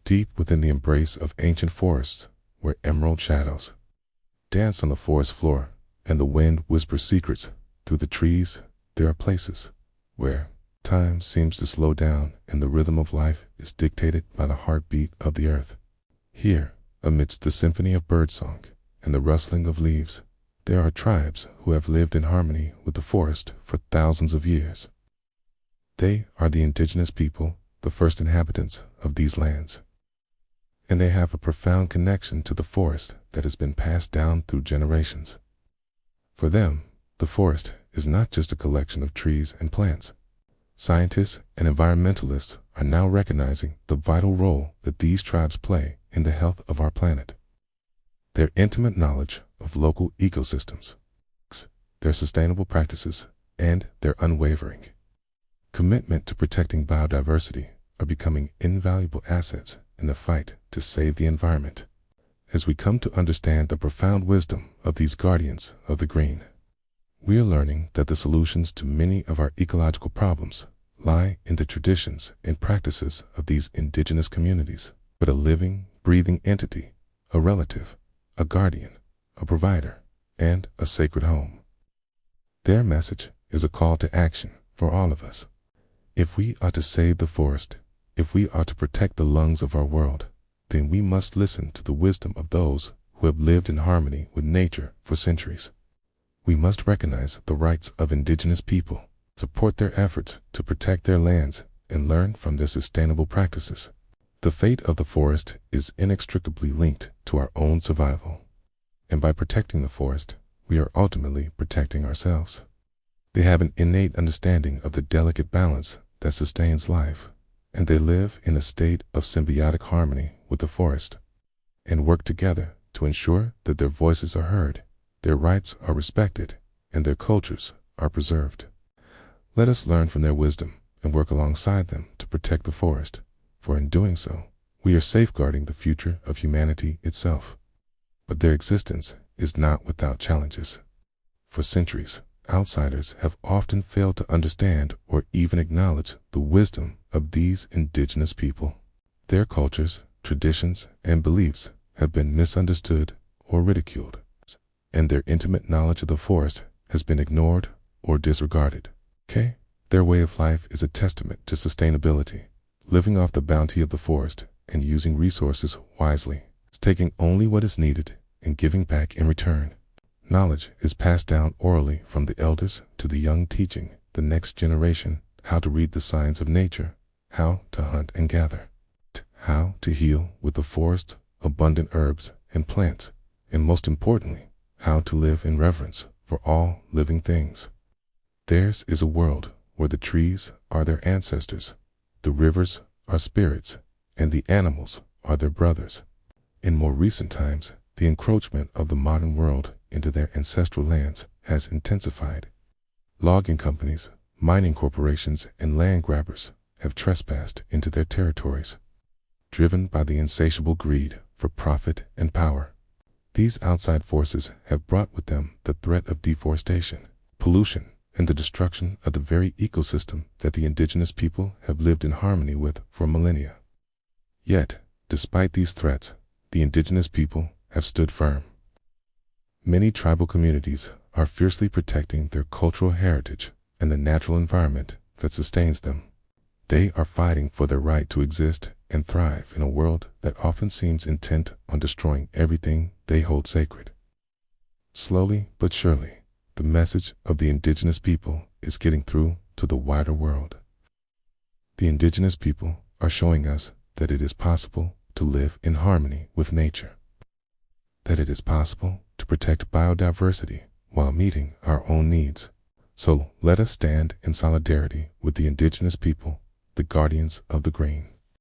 deep within the embrace of ancient forests, where emerald shadows dance on the forest floor and the wind whispers secrets through the trees, there are places where time seems to slow down and the rhythm of life is dictated by the heartbeat of the earth. Here, amidst the symphony of birdsong and the rustling of leaves, there are tribes who have lived in harmony with the forest for thousands of years. They are the indigenous people, the first inhabitants of these lands. And they have a profound connection to the forest that has been passed down through generations. For them, the forest is not just a collection of trees and plants. Scientists and environmentalists are now recognizing the vital role that these tribes play in the health of our planet. Their intimate knowledge of local ecosystems, their sustainable practices, and their unwavering commitment to protecting biodiversity are becoming invaluable assets in the fight to save the environment. As we come to understand the profound wisdom of these guardians of the green, we are learning that the solutions to many of our ecological problems lie in the traditions and practices of these indigenous communities. But a living, breathing entity, a relative, a guardian, a provider, and a sacred home. Their message is a call to action for all of us. If we are to save the forest, if we are to protect the lungs of our world, then we must listen to the wisdom of those who have lived in harmony with nature for centuries. We must recognize the rights of indigenous people, support their efforts to protect their lands, and learn from their sustainable practices. The fate of the forest is inextricably linked to our own survival. And by protecting the forest, we are ultimately protecting ourselves. They have an innate understanding of the delicate balance that sustains life, and they live in a state of symbiotic harmony with the forest, and work together to ensure that their voices are heard, their rights are respected, and their cultures are preserved. Let us learn from their wisdom and work alongside them to protect the forest, for in doing so, we are safeguarding the future of humanity itself. But their existence is not without challenges. For centuries, outsiders have often failed to understand or even acknowledge the wisdom of these indigenous people. Their cultures, traditions, and beliefs have been misunderstood or ridiculed, and their intimate knowledge of the forest has been ignored or disregarded. Their way of life is a testament to sustainability, living off the bounty of the forest and using resources wisely, taking only what is needed and giving back in return. Knowledge is passed down orally from the elders to the young, teaching the next generation how to read the signs of nature, how to hunt and gather, how to heal with the forest's abundant herbs and plants, and most importantly, how to live in reverence for all living things. Theirs is a world where the trees are their ancestors, the rivers are spirits, and the animals are their brothers. In more recent times, the encroachment of the modern world into their ancestral lands has intensified. Logging companies, mining corporations, and land grabbers have trespassed into their territories, driven by the insatiable greed for profit and power. These outside forces have brought with them the threat of deforestation, pollution, and the destruction of the very ecosystem that the indigenous people have lived in harmony with for millennia. Yet, despite these threats, the indigenous people have stood firm. Many tribal communities are fiercely protecting their cultural heritage and the natural environment that sustains them. They are fighting for their right to exist and thrive in a world that often seems intent on destroying everything they hold sacred. Slowly but surely, the message of the indigenous people is getting through to the wider world. The indigenous people are showing us that it is possible to live in harmony with nature, that it is possible to protect biodiversity while meeting our own needs. So let us stand in solidarity with the indigenous people, the guardians of the green.